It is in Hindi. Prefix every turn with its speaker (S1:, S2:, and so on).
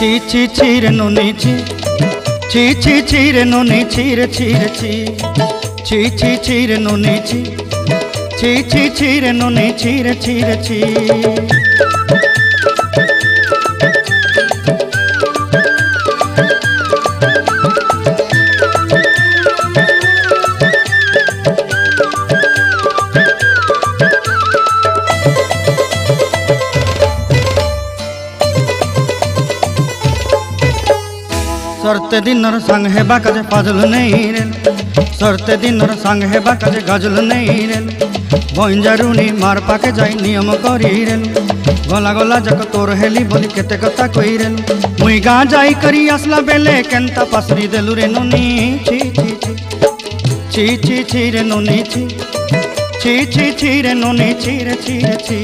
S1: ছি ছি ছি রে নুনি ছি ছি ছি ছি রে নুনি ছি রে ছি রে ছি ছি ছি ছি রে নুনি ছি ছি ছি ছি রে নুনি ছি রে ছি রে ছি। सरते दिनर संग हेबा काजे फाजल नहीं रेल सरते दिनर संग हेबा काजे गजल नहीं रेल बंजारुनी मार पाके जाई नियम करी रेल गला गला जक तोर हेली बोली केते कथा कई रेल मुई गा जाई करी आसला बेले केंता पासरी देलु रे नुनी छी छी छी छी छी रे नुनी छी छी छी छी रे नुनी छी रे छी रे छी।